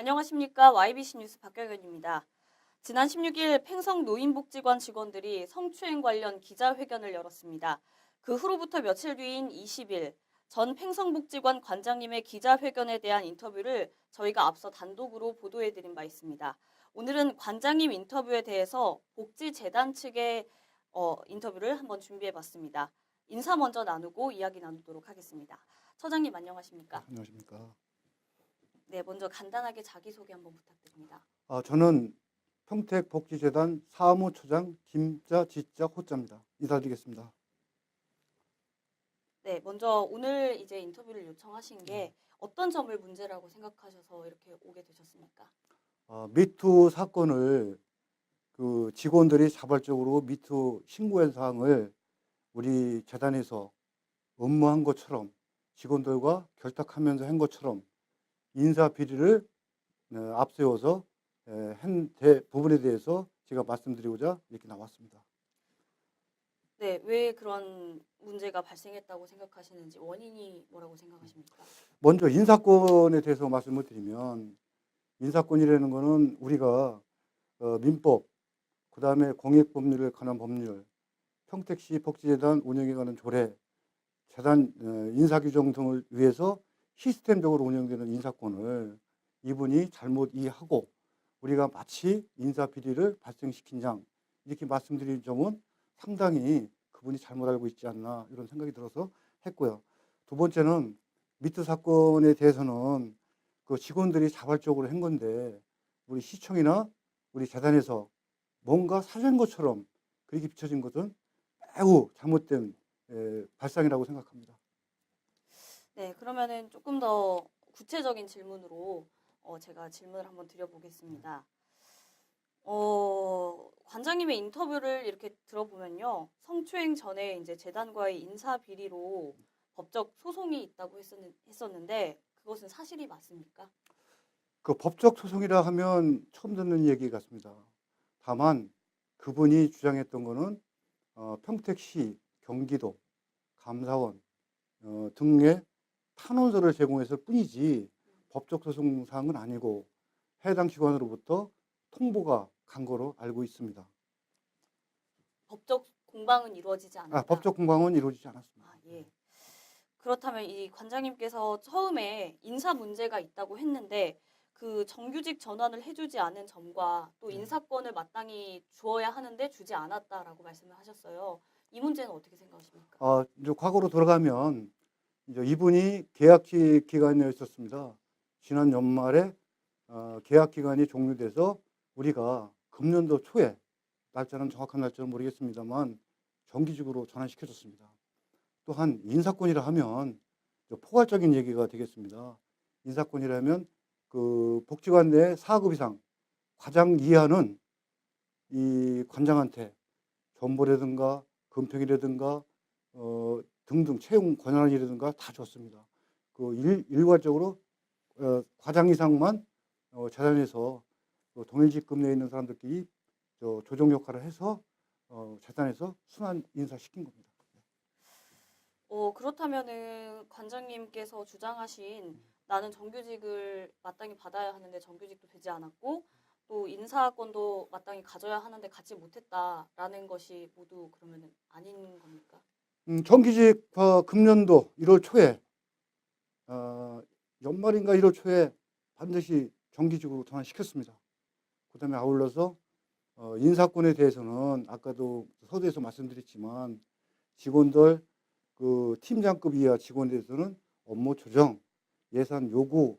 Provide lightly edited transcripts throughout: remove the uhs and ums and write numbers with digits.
안녕하십니까. YBC 뉴스 박경현입니다. 지난 16일 팽성 노인복지관 직원들이 성추행 관련 기자회견을 열었습니다. 그 후로부터 며칠 뒤인 20일 전 팽성복지관 관장님의 기자회견에 대한 인터뷰를 저희가 앞서 단독으로 보도해드린 바 있습니다. 오늘은 관장님 인터뷰에 대해서 복지재단 측의 인터뷰를 한번 준비해봤습니다. 인사 먼저 나누고 이야기 나누도록 하겠습니다. 처장님 안녕하십니까? 안녕하십니까. 네, 먼저 간단하게 자기소개 한번 부탁드립니다. 저는 평택복지재단 사무처장 김자, 지자, 호자입니다. 인사드리겠습니다. 네, 먼저 오늘 이제 인터뷰를 요청하신 게 어떤 점을 문제라고 생각하셔서 이렇게 오게 되셨습니까? 미투 사건을 그 직원들이 자발적으로 미투 신고한 사항을 우리 재단에서 업무한 것처럼 직원들과 결탁하면서 한 것처럼 인사 비리를 앞세워서 한 부분에 대해서 제가 말씀드리고자 이렇게 나왔습니다. 네, 왜 그런 문제가 발생했다고 생각하시는지 원인이 뭐라고 생각하십니까? 먼저 인사권에 대해서 말씀을 드리면 인사권이라는 것은 우리가 민법, 그 다음에 공익법률에 관한 법률, 평택시 복지재단 운영에 관한 조례, 재단 인사규정 등을 위해서 시스템적으로 운영되는 인사권을 이분이 잘못 이해하고 우리가 마치 인사비리를 발생시킨 장 이렇게 말씀드린 점은 상당히 그분이 잘못 알고 있지 않나 이런 생각이 들어서 했고요. 두 번째는 미투 사건에 대해서는 그 직원들이 자발적으로 한 건데 우리 시청이나 우리 재단에서 뭔가 사준 것처럼 그렇게 비춰진 것은 매우 잘못된 발상이라고 생각합니다. 네, 그러면은 조금 더 구체적인 질문으로 제가 질문을 한번 드려보겠습니다. 관장님의 인터뷰를 이렇게 들어보면요, 성추행 전에 이제 재단과의 인사 비리로 법적 소송이 있다고 했었는데 그것은 사실이 맞습니까? 그 법적 소송이라 하면 처음 듣는 얘기 같습니다. 다만 그분이 주장했던 거는 평택시, 경기도, 감사원 등의 탄원서를 제공했을 뿐이지 법적 소송 사항은 아니고 해당 기관으로부터 통보가 간 거로 알고 있습니다. 법적 공방은 이루어지지 않았다. 법적 공방은 이루어지지 않았습니다. 예. 그렇다면 이 관장님께서 처음에 인사 문제가 있다고 했는데 그 정규직 전환을 해주지 않은 점과 또 인사권을 마땅히 주어야 하는데 주지 않았다라고 말씀을 하셨어요. 이 문제는 어떻게 생각하십니까? 이제 과거로 돌아가면 이제 이분이 계약 기간에 있었습니다. 지난 연말에 계약 기간이 종료돼서 우리가 금년도 초에 날짜는 정확한 날짜는 모르겠습니다만 정기직으로 전환시켜줬습니다. 또한 인사권이라 하면 포괄적인 얘기가 되겠습니다. 인사권이라면 그 복지관 내 4급 이상 과장 이하는 이 관장한테 전보라든가 금평이라든가 등등 채용 권한이라든가 다 줬습니다. 그 일괄적으로 과장 이상만 재단에서 동일직급 내에 있는 사람들끼리 조정 역할을 해서 재단에서 순환 인사시킨 겁니다. 그렇다면은 관장님께서 주장하신 나는 정규직을 마땅히 받아야 하는데 정규직도 되지 않았고 또 인사권도 마땅히 가져야 하는데 갖지 못했다라는 것이 모두 그러면은 아닌 겁니까? 정규직 금년도 1월 초에 연말인가 1월 초에 반드시 정규직으로 전환시켰습니다. 그다음에 아울러서 인사권에 대해서는 아까도 서두에서 말씀드렸지만 직원들 그 팀장급 이하 직원에 대해서는 업무 조정, 예산 요구,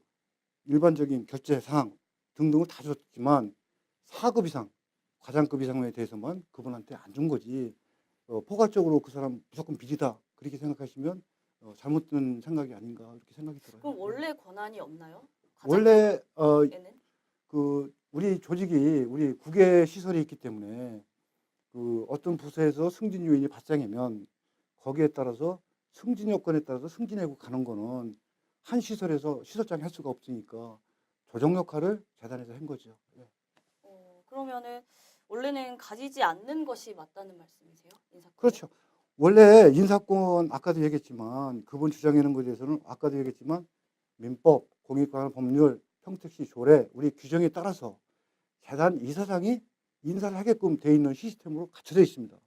일반적인 결제 사항 등등을 다 줬지만 4급 이상, 과장급 이상에 대해서만 그분한테 안 준 거지 포괄적으로 그 사람 무조건 비리다 그렇게 생각하시면 잘못된 생각이 아닌가 이렇게 생각이 들어요. 그럼 원래 권한이 없나요? 원래 과장님에는? 그 우리 조직이 우리 국외 시설이 있기 때문에 그 어떤 부서에서 승진 요인이 발생하면 거기에 따라서 승진 여건에 따라서 승진하고 가는 거는 한 시설에서 시설장이 할 수가 없으니까 조정 역할을 재단에서 한 거죠. 네. 그러면은 원래는 가지지 않는 것이 맞다는 말씀이세요? 인사권? 그렇죠. 원래 인사권 아까도 얘기했지만 그분 주장하는 것에 대해서는 아까도 얘기했지만 민법, 공익관할 법률, 평택시 조례 우리 규정에 따라서 재단 이사장이 인사를 하게끔 돼 있는 시스템으로 갖춰져 있습니다.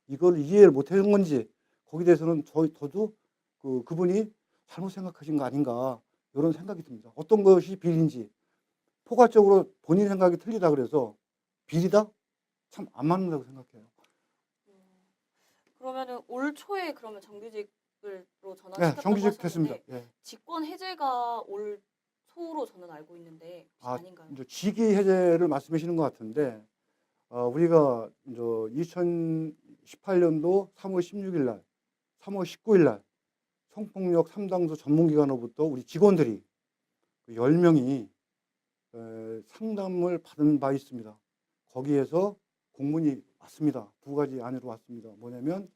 이걸 이해를 못하는 건지 거기에 대해서는 저도 그분이 잘못 생각하신 거 아닌가 이런 생각이 듭니다. 어떤 것이 비리인지 포괄적으로 본인 생각이 틀리다 그래서 비리다? 참 안 맞는다고 생각해요. 그러면은 올 초에 그러면 정규직으로 네, 전환시켰다고 정규직 됐습니다. 하셨는데 예. 직권 해제가 올 초로 저는 알고 있는데 혹시 아, 아닌가요? 이제 직위 해제를 말씀하시는 것 같은데 우리가 이제 2018년도 3월 16일 날, 3월 19일 날 성폭력 3당조 전문기관으로부터 우리 직원들이 10명이 상담을 받은 바 있습니다. 거기에서 공문이 왔습니다. 두 가지 안으로 왔습니다. 뭐냐면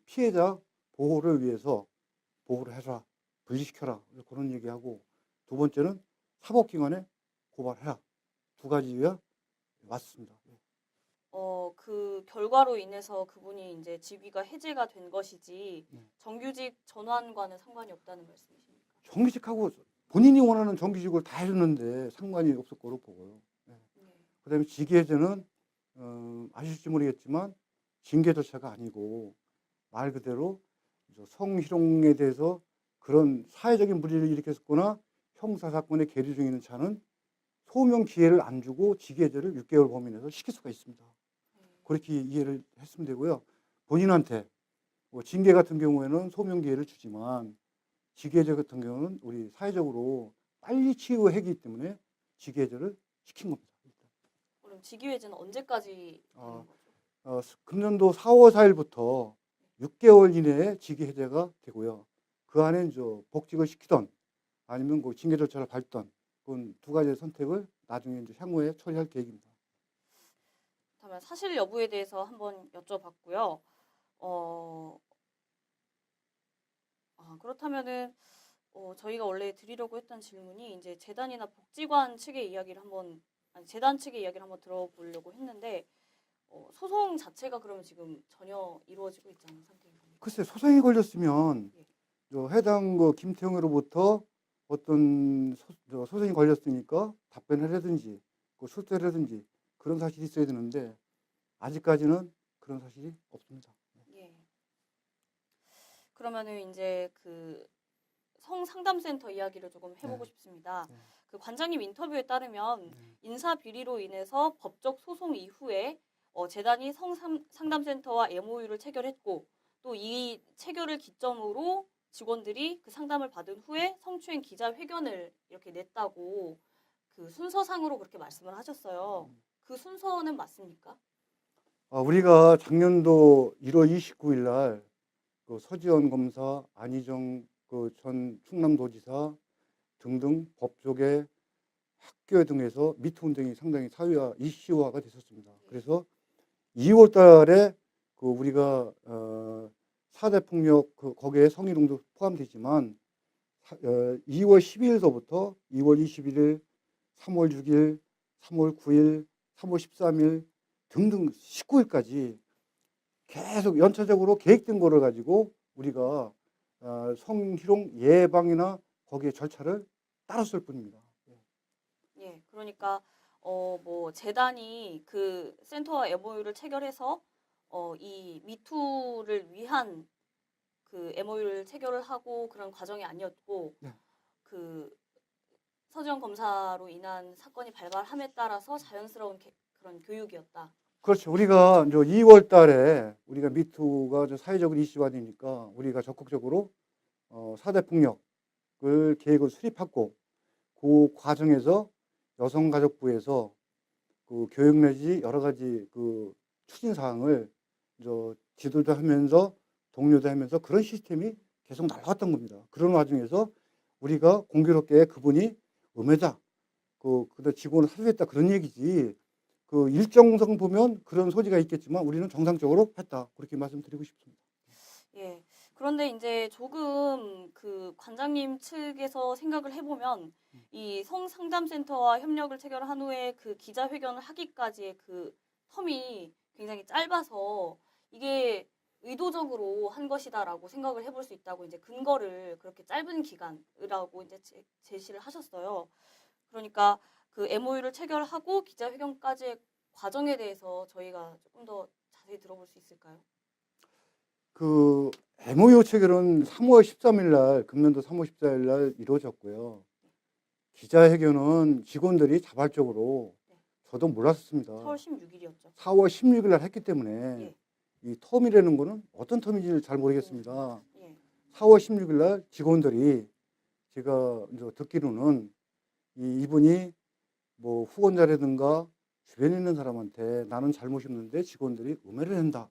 피해자 보호를 위해서 보호를 해라, 분리시켜라 그런 얘기하고 두 번째는 사법기관에 고발해라 두 가지가 왔습니다. 그 결과로 인해서 그분이 이제 직위가 해제가 된 것이지 네. 정규직 전환과는 상관이 없다는 말씀이십니까? 정규직하고 본인이 원하는 정규직을 다 해줬는데 상관이 없을 거로 보고요. 네. 그다음에 직위해제는 아실지 모르겠지만 징계 절차가 아니고 말 그대로 성희롱에 대해서 그런 사회적인 물의를 일으켰거나 형사 사건에 계류 중에 있는 자는 소명 기회를 안 주고 직위해제를 6개월 범위 내에서 시킬 수가 있습니다. 그렇게 이해를 했으면 되고요. 본인한테 징계 같은 경우에는 소명 기회를 주지만 직위해제 같은 경우는 우리 사회적으로 빨리 치유하기 때문에 직위해제를 시킨 겁니다. 그럼 직위 해제는 언제까지 되는 거죠? 금년도 4월 4일부터 6개월 이내에 직위 해제가 되고요. 그 안에 이제 복직을 시키던 아니면 그 징계 절차를 밟던 그건 두 가지의 선택을 나중에 이제 향후에 처리할 계획입니다. 그렇다면 사실 여부에 대해서 한번 여쭤봤고요. 그렇다면은 저희가 원래 드리려고 했던 질문이 이제 재단이나 복지관 측의 이야기를 재단 측의 이야기를 한번 들어보려고 했는데 소송 자체가 그러면 지금 전혀 이루어지고 있지 않은 상태인가요? 글쎄 소송이 걸렸으면 예. 해당 김태형으로부터 어떤 소송이 걸렸으니까 답변을 하든지 출두를 하든지 그런 사실이 있어야 되는데 아직까지는 그런 사실이 없습니다. 예. 그러면은 이제 그 성상담센터 이야기를 조금 해보고 네. 싶습니다. 네. 그 관장님 인터뷰에 따르면 네. 인사 비리로 인해서 법적 소송 이후에 재단이 성상담센터와 MOU를 체결했고 또 이 체결을 기점으로 직원들이 그 상담을 받은 후에 성추행 기자회견을 이렇게 냈다고 그 순서상으로 그렇게 말씀을 하셨어요. 그 순서는 맞습니까? 우리가 작년도 1월 29일 날 서지원 검사, 안희정 전 충남도지사 등등 법조계 학교 등에서 미투 운동이 상당히 사회화 이슈화가 됐었습니다. 그래서 2월 달에 우리가 4대 폭력 거기에 성희롱도 포함되지만 2월 12일서부터 2월 21일, 3월 6일, 3월 9일, 3월 13일 등등 19일까지 계속 연차적으로 계획된 거를 가지고 우리가 성희롱 예방이나 거기에 절차를 따랐을 뿐입니다. 예, 그러니까 뭐 재단이 그 센터와 MOU를 체결해서 이 미투를 위한 그 MOU를 체결을 하고 그런 과정이 아니었고 네. 그 서지원 검사로 인한 사건이 발발함에 따라서 자연스러운 그런 교육이었다. 그렇죠. 우리가 이제 2월 달에 우리가 미투가 사회적으로 이슈가 되니까 우리가 적극적으로 4대 폭력을 계획을 수립하고 그 과정에서 여성가족부에서 그 교육 내지 여러 가지 그 추진 사항을 지도도 하면서 독려도 하면서 그런 시스템이 계속 날아갔던 겁니다. 그런 와중에서 우리가 공교롭게 그분이 음해다, 그다 직원을 살해했다 그런 얘기지. 그 일정상 보면 그런 소지가 있겠지만 우리는 정상적으로 했다 그렇게 말씀드리고 싶습니다. 예. 그런데 이제 조금 그 관장님 측에서 생각을 해보면 이 성상담센터와 협력을 체결한 후에 그 기자회견을 하기까지의 그 텀이 굉장히 짧아서 이게 의도적으로 한 것이다라고 생각을 해볼 수 있다고 이제 근거를 그렇게 짧은 기간이라고 이제 제시를 하셨어요. 그러니까 그 MOU를 체결하고 기자회견까지의 과정에 대해서 저희가 조금 더 자세히 들어볼 수 있을까요? 그 MOU 체결은 3월 13일 날, 금년도 3월 14일 날 이루어졌고요. 기자회견은 직원들이 자발적으로, 네. 저도 몰랐습니다. 4월 16일이었죠. 4월 16일 날 했기 때문에 예. 이 텀이라는 거는 어떤 텀인지를 잘 모르겠습니다. 예. 4월 16일 날 직원들이, 제가 이제 듣기로는 이분이 뭐 후원자라든가 주변에 있는 사람한테 나는 잘못이 없는데 직원들이 음해를 한다,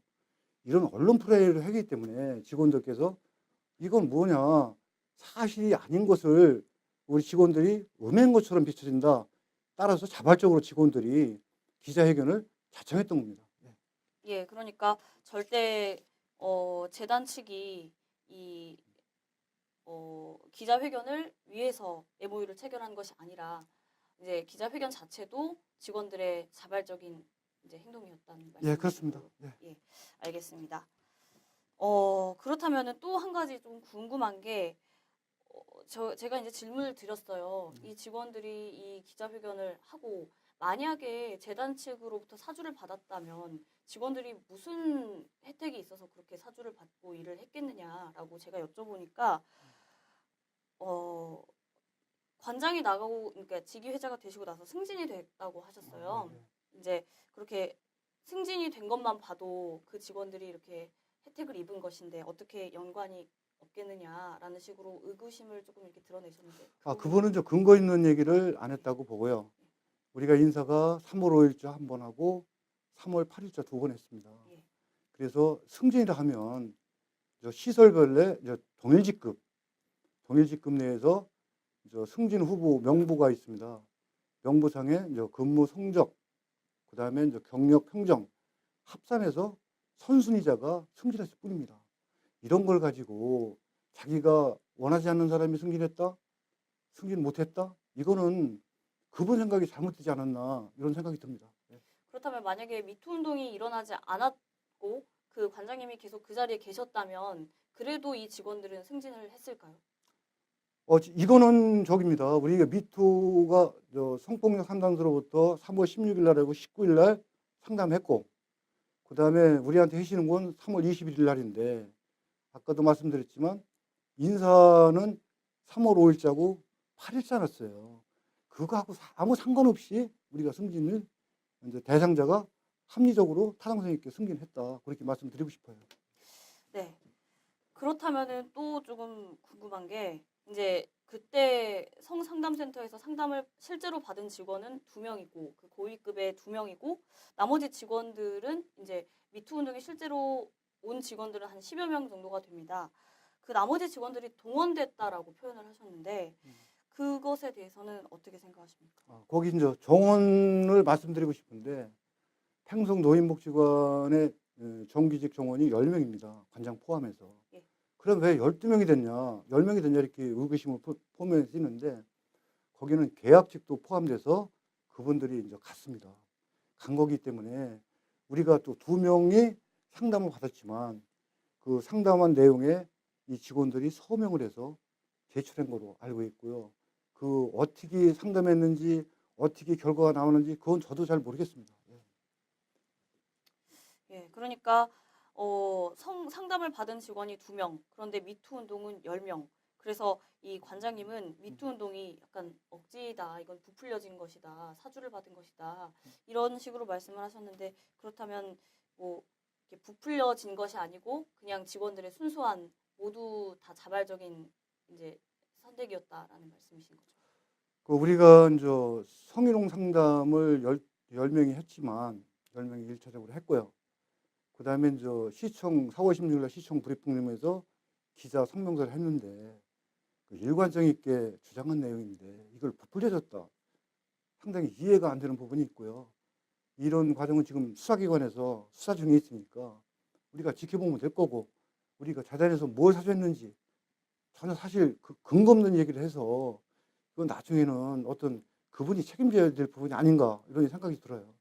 이런 언론 플레이를 하기 때문에 직원들께서 이건 뭐냐, 사실이 아닌 것을 우리 직원들이 음해한 것처럼 비춰진다, 따라서 자발적으로 직원들이 기자회견을 자청했던 겁니다. 예, 그러니까 절대 재단 측이 이 기자회견을 위해서 MOU를 체결한 것이 아니라 이제 기자회견 자체도 직원들의 자발적인 이제 행동이었다는 말씀이시죠? 예, 그렇습니다. 예, 알겠습니다. 그렇다면은 또 한 가지 좀 궁금한 게 제가 이제 질문을 드렸어요. 이 직원들이 이 기자회견을 하고 만약에 재단 측으로부터 사주를 받았다면 직원들이 무슨 혜택이 있어서 그렇게 사주를 받고 일을 했겠느냐라고 제가 여쭤보니까 관장이 나가고 그러니까 직위 회자가 되시고 나서 승진이 됐다고 하셨어요. 이제 그렇게 승진이 된 것만 봐도 그 직원들이 이렇게 혜택을 입은 것인데 어떻게 연관이 없겠느냐라는 식으로 의구심을 조금 이렇게 드러내셨는데 그분은 저 근거 있는 얘기를 안 했다고 보고요. 우리가 인사가 3월 5일자 한 번 하고 3월 8일자 두 번 했습니다. 예. 그래서 승진이라 하면 저 시설별로 동일직급 내에서 저 승진 후보 명부가 있습니다. 명부상에 이제 근무 성적, 그다음에 이제 경력 평정 합산해서 선순위자가 승진했을 뿐입니다. 이런 걸 가지고 자기가 원하지 않는 사람이 승진했다, 승진 못했다, 이거는 그분 생각이 잘못되지 않았나, 이런 생각이 듭니다. 그렇다면 만약에 미투 운동이 일어나지 않았고 그 관장님이 계속 그 자리에 계셨다면 그래도 이 직원들은 승진을 했을까요? 이거는 저기입니다. 우리가 미투가 성폭력 상담소로부터 3월 16일 날하고 19일 날 상담했고, 그 다음에 우리한테 해시는 건 3월 21일 날인데, 아까도 말씀드렸지만 인사는 3월 5일자고 8일자였어요. 그거하고 아무 상관없이 우리가 승진을 이제 대상자가 합리적으로 타당성 있게 승진했다, 그렇게 말씀드리고 싶어요. 네. 그렇다면은 또 조금 궁금한 게 이제 그때 성상담센터에서 상담을 실제로 받은 직원은 2명이고 그 고위급의 2명이고 나머지 직원들은 이제 미투 운동에 실제로 온 직원들은 한 10여 명 정도가 됩니다. 그 나머지 직원들이 동원됐다라고 표현을 하셨는데 그것에 대해서는 어떻게 생각하십니까? 거기 이제 정원을 말씀드리고 싶은데, 팽성 노인복지관의 정규직 정원이 10명입니다. 관장 포함해서. 예. 그럼 왜 12명이 됐냐, 10명이 됐냐, 이렇게 의구심을 포함해지는데, 거기는 계약직도 포함돼서 그분들이 이제 갔습니다. 간 거기 때문에 우리가 또 2명이 상담을 받았지만 그 상담한 내용에 이 직원들이 서명을 해서 제출한 거로 알고 있고요. 그 어떻게 상담했는지, 어떻게 결과가 나오는지 그건 저도 잘 모르겠습니다. 예, 그러니까 상담을 받은 직원이 2명, 그런데 미투 운동은 10명. 그래서 이 관장님은 미투 운동이 약간 억지다, 이건 부풀려진 것이다, 사주를 받은 것이다, 이런 식으로 말씀을 하셨는데 그렇다면 뭐 이렇게 부풀려진 것이 아니고 그냥 직원들의 순수한 모두 다 자발적인 이제 선택이었다라는 말씀이신 거죠. 우리가 이제 성희롱 상담을 10명이 했지만 10명이 1차적으로 했고요. 그 다음에 이제 4월 16일 날 시청 브리핑룸에서 기자 성명서를 했는데 일관성 있게 주장한 내용인데 이걸 부풀려졌다, 상당히 이해가 안 되는 부분이 있고요. 이런 과정은 지금 수사기관에서 수사 중에 있으니까 우리가 지켜보면 될 거고, 우리가 자단에서 뭘 사줬는지 전혀 사실 근거 없는 얘기를 해서 이건 나중에는 어떤 그분이 책임져야 될 부분이 아닌가, 이런 생각이 들어요.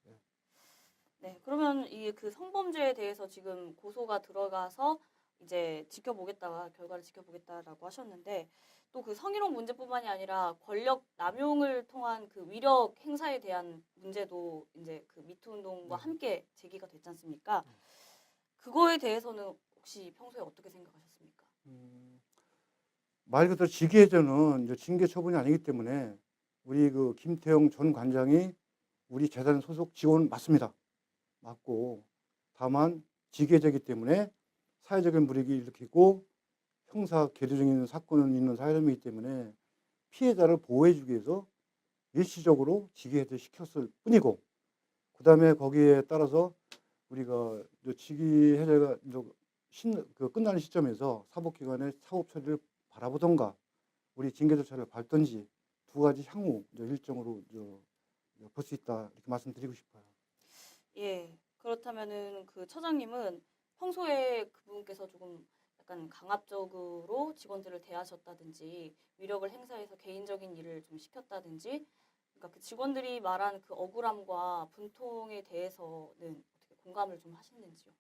네, 그러면 이 그 성범죄에 대해서 지금 고소가 들어가서 이제 지켜보겠다, 결과를 지켜보겠다라고 하셨는데 또 그 성희롱 문제뿐만이 아니라 권력 남용을 통한 그 위력 행사에 대한 문제도 이제 그 미투 운동과 함께 제기가 됐지 않습니까? 그거에 대해서는 혹시 평소에 어떻게 생각하셨습니까? 말 그대로 직위해제는 이제 징계 처분이 아니기 때문에 우리 그 김태형 전 관장이 우리 재단 소속 직원 맞습니다. 맞고 다만 직위해제이기 때문에 사회적인 불이익을 일으키고 형사 계류 중인 사건은 있는 사람이기 때문에 피해자를 보호해주기 위해서 일시적으로 직위해제 시켰을 뿐이고 그다음에 거기에 따라서 우리가 직위해제가 끝나는 시점에서 사법기관의 사법 처리를 바라보던가 우리 징계 절차를 밟든지 두 가지 향후 일정으로 볼 수 있다 이렇게 말씀드리고 싶어요. 예, 그렇다면은 그 처장님은 평소에 그분께서 조금 약간 강압적으로 직원들을 대하셨다든지 위력을 행사해서 개인적인 일을 좀 시켰다든지 그러니까 그 직원들이 말한 그 억울함과 분통에 대해서는 어떻게 공감을 좀 하시는지요?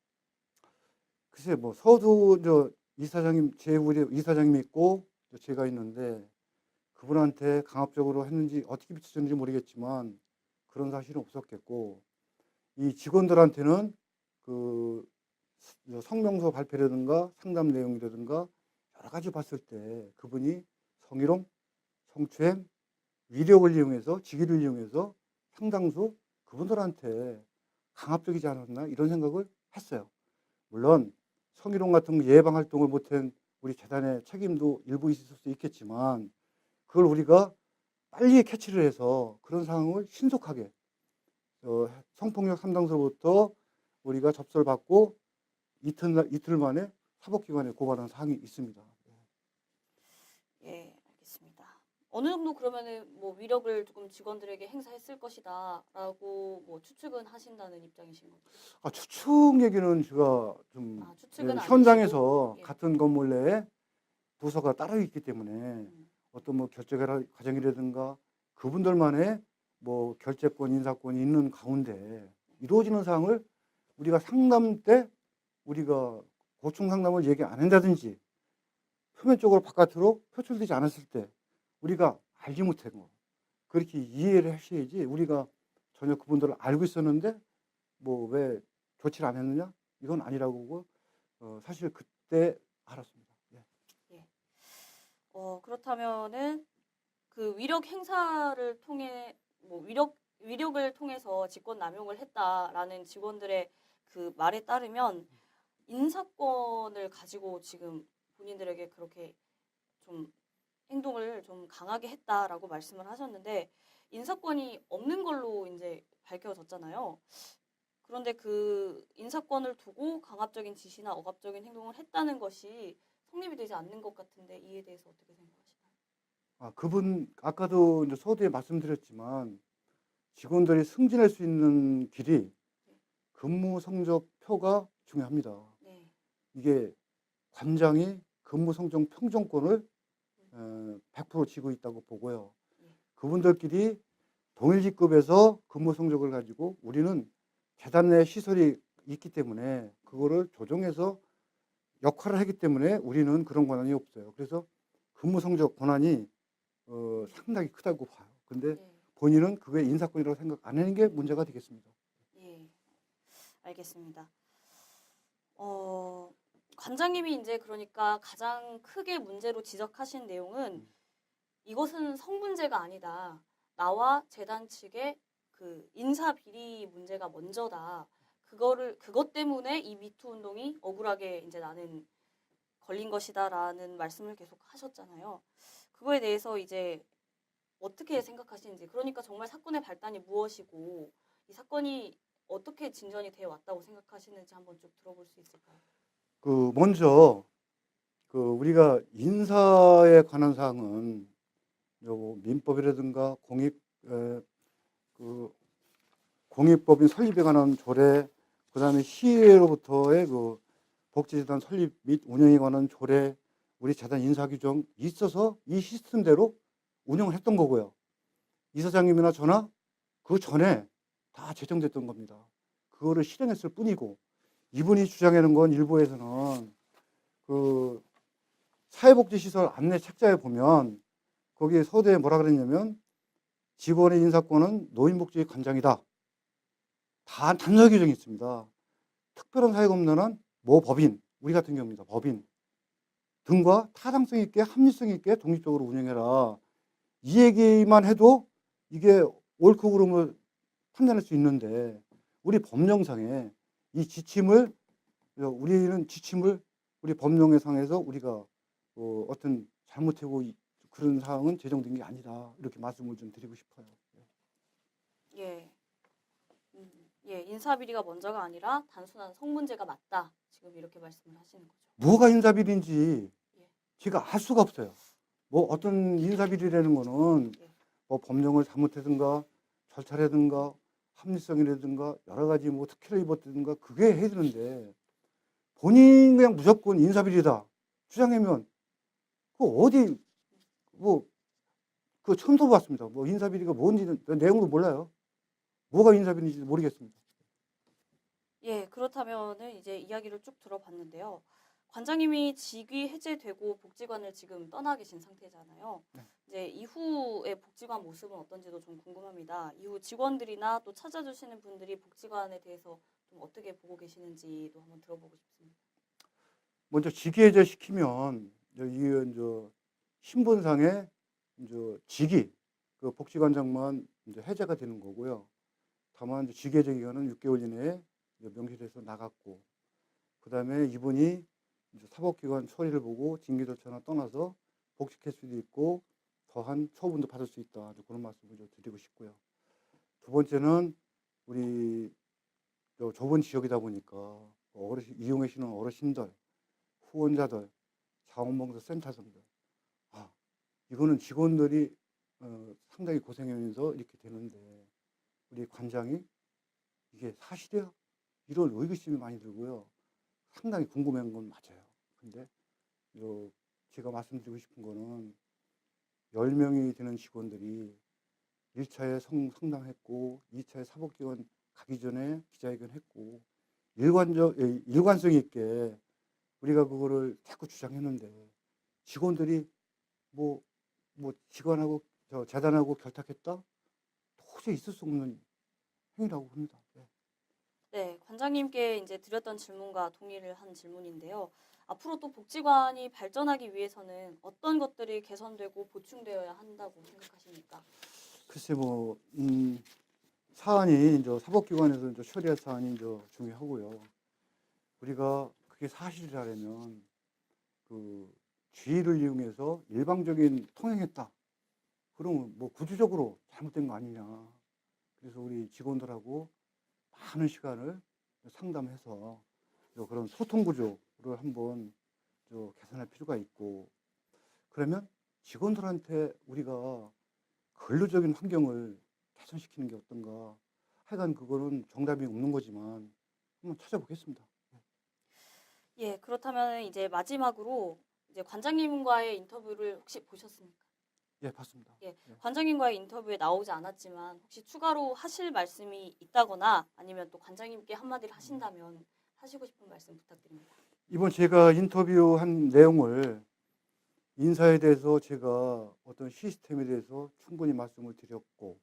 글쎄 뭐 서두 이사장님 제 우리 이사장님이 있고 제가 있는데 그분한테 강압적으로 했는지 어떻게 비춰졌는지 모르겠지만 그런 사실은 없었겠고 이 직원들한테는 그 성명서 발표라든가 상담 내용이라든가 여러 가지 봤을 때 그분이 성희롱, 성추행, 위력을 이용해서 직위를 이용해서 상당수 그분들한테 강압적이지 않았나 이런 생각을 했어요. 물론 성희롱 같은 거 예방 활동을 못한 우리 재단의 책임도 일부 있을 수 있겠지만 그걸 우리가 빨리 캐치를 해서 그런 상황을 신속하게 성폭력 상담소로부터 우리가 접수를 받고 이틀 만에 사법기관에 고발한 사항이 있습니다. 예, 알겠습니다. 어느 정도 그러면은 뭐 위력을 조금 직원들에게 행사했을 것이다라고 뭐 추측은 하신다는 입장이신 건가요? 추측 얘기는 제가 좀 추측은 현장에서 아니시고, 예. 같은 건물 내에 부서가 따로 있기 때문에 음, 어떤 뭐 결제 과정이라든가 그분들만의 뭐 결재권, 인사권이 있는 가운데 이루어지는 사항을 우리가 상담 때 우리가 고충 상담을 얘기 안 한다든지 표면적으로 바깥으로 표출되지 않았을 때 우리가 알지 못한 거 그렇게 이해를 하셔야지 우리가 전혀 그분들을 알고 있었는데 뭐 왜 조치를 안 했느냐 이건 아니라고 보고 사실 그때 알았습니다. 예. 예. 그렇다면은 그 위력 행사를 통해 뭐 위력을 통해서 직권 남용을 했다라는 직원들의 그 말에 따르면 인사권을 가지고 지금 본인들에게 그렇게 좀 행동을 좀 강하게 했다라고 말씀을 하셨는데 인사권이 없는 걸로 이제 밝혀졌잖아요. 그런데 그 인사권을 두고 강압적인 지시나 억압적인 행동을 했다는 것이 성립이 되지 않는 것 같은데 이에 대해서 어떻게 생각하시나요? 그분 아까도 이제 서두에 말씀드렸지만 직원들이 승진할 수 있는 길이 근무 성적 표가 중요합니다. 네. 이게 관장이 근무 성적 평정권을 100% 쥐고 있다고 보고요. 네. 그분들끼리 동일 직급에서 근무 성적을 가지고 우리는 재단 내 시설이 있기 때문에 그거를 조정해서 역할을 하기 때문에 우리는 그런 권한이 없어요. 그래서 근무 성적 권한이 상당히 크다고 봐요. 근데 네. 본인은 그게 인사권이라고 생각 안 하는 게 문제가 되겠습니다. 예. 알겠습니다. 관장님이 이제 그러니까 가장 크게 문제로 지적하신 내용은 이것은 성문제가 아니다. 나와 재단 측의 그 인사 비리 문제가 먼저다. 그것 때문에 이 미투 운동이 억울하게 이제 나는 걸린 것이다라는 말씀을 계속 하셨잖아요. 그거에 대해서 이제 어떻게 생각하시는지, 그러니까 정말 사건의 발단이 무엇이고 이 사건이 어떻게 진전이 되어 왔다고 생각하시는지 한번 쭉 들어볼 수 있을까요? 먼저 우리가 인사에 관한 사항은 요 민법이라든가 공익법인 설립에 관한 조례, 그다음에 시의회로부터의 복지재단 설립 및 운영에 관한 조례, 우리 재단 인사 규정 있어서 이 시스템대로 운영을 했던 거고요. 이사장님이나 저나 그 전에 다 제정됐던 겁니다. 그거를 실행했을 뿐이고, 이분이 주장하는 건 일부에서는 그 사회복지시설 안내 책자에 보면 거기에 서두에 뭐라 그랬냐면 직원의 인사권은 노인복지관장이다. 단서 규정이 있습니다. 특별한 사회가 없는 한 모 법인, 우리 같은 경우입니다. 법인 등과 타당성 있게 합리성 있게 독립적으로 운영해라. 이 얘기만 해도 이게 옳고 그름을 판단할 수 있는데 우리 법령상에 이 지침을 우리 법령의 상에서 우리가 어떤 잘못하고 그런 사항은 제정된 게 아니다. 이렇게 말씀을 좀 드리고 싶어요. 예. 예, 인사비리가 먼저가 아니라 단순한 성문제가 맞다. 지금 이렇게 말씀을 하시는 거죠. 뭐가 인사비리인지 예. 제가 알 수가 없어요. 뭐 어떤 인사비리라는 거는 예. 뭐 법령을 잘못하든가 절차라든가 합리성이라든가 여러 가지 뭐 특혜를 입었든가 그게 해야 되는데 본인 그냥 무조건 인사비리다 주장하면 그 어디 뭐 그 처음 들어봤습니다. 뭐 인사비리가 뭔지는 내용도 몰라요. 뭐가 인사비리인지 모르겠습니다. 예, 그렇다면은 이제 이야기를 쭉 들어봤는데요. 관장님이 직위 해제되고 복지관을 지금 떠나 계신 상태잖아요. 네. 이제 이후의 복지관 모습은 어떤지도 좀 궁금합니다. 이후 직원들이나 또 찾아주시는 분들이 복지관에 대해서 좀 어떻게 보고 계시는지도 한번 들어보고 싶습니다. 먼저 직위 해제 시키면 이제 신분상의 이제 직위 그 복지관장만 이제 해제가 되는 거고요. 다만 이제 직위 해제 기간은 6개월 이내에 이제 명시돼서 나갔고, 그 다음에 이분이 이제 사법기관 처리를 보고 징계 절차나 떠나서 복직할 수도 있고 더한 처분도 받을 수 있다. 그런 말씀을 좀 드리고 싶고요. 두 번째는 우리 좁은 지역이다 보니까 이용하시는 어르신들, 후원자들, 자원봉사 센터장들, 이거는 직원들이 상당히 고생하면서 이렇게 되는데 우리 관장이 이게 사실이야? 이런 의구심이 많이 들고요. 상당히 궁금한 건 맞아요. 근데 제가 말씀드리고 싶은 거는 10명이 되는 직원들이 1차에 상담했고 2차에 사법기관 가기 전에 기자회견 했고 일관성 있게 우리가 그거를 자꾸 주장했는데 직원들이 뭐 직원하고 재단하고 결탁했다? 도저히 있을 수 없는 행위라고 봅니다. 네. 네, 관장님께 이제 드렸던 질문과 동의를 한 질문인데요. 앞으로 또 복지관이 발전하기 위해서는 어떤 것들이 개선되고 보충되어야 한다고 생각하십니까? 글쎄 사안이 이제 사법기관에서 이제 처리할 사안이 이제 중요하고요. 우리가 그게 사실이라면 그 주의를 이용해서 일방적인 통행했다. 그러면 뭐 구조적으로 잘못된 거 아니냐. 그래서 우리 직원들하고 많은 시간을 상담해서 그런 소통 구조를 한번 개선할 필요가 있고, 그러면 직원들한테 우리가 근로적인 환경을 개선시키는 게 어떤가. 하여간 그거는 정답이 없는 거지만 한번 찾아보겠습니다. 예, 그렇다면 이제 마지막으로 이제 관장님과의 인터뷰를 혹시 보셨습니까? 예, 봤습니다. 예, 관장님과의 인터뷰에 나오지 않았지만 혹시 추가로 하실 말씀이 있다거나 아니면 또 관장님께 한마디를 하신다면 하시고 싶은 말씀 부탁드립니다. 이번 제가 인터뷰한 내용을 인사에 대해서 제가 어떤 시스템에 대해서 충분히 말씀을 드렸고,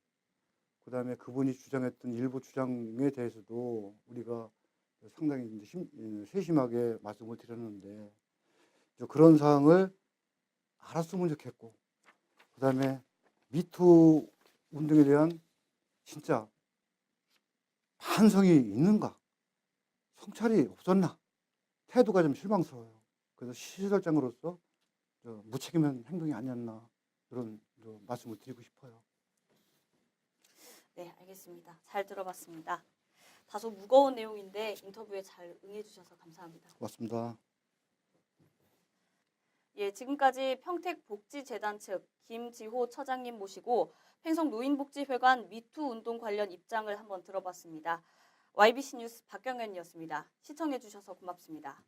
그 다음에 그분이 주장했던 일부 주장에 대해서도 우리가 상당히 이제 세심하게 말씀을 드렸는데 그런 사항을 알았으면 좋겠고, 그 다음에 미투 운동에 대한 진짜 반성이 있는가, 성찰이 없었나, 태도가 좀 실망스러워요. 그래서 시설장으로서 무책임한 행동이 아니었나 그런 말씀을 드리고 싶어요. 네, 알겠습니다. 잘 들어봤습니다. 다소 무거운 내용인데 인터뷰에 잘 응해주셔서 감사합니다. 고맙습니다. 예, 지금까지 평택복지재단 측 김지호 처장님 모시고 팽성노인복지회관 미투 운동 관련 입장을 한번 들어봤습니다. YBC 뉴스 박경연이었습니다. 시청해주셔서 고맙습니다.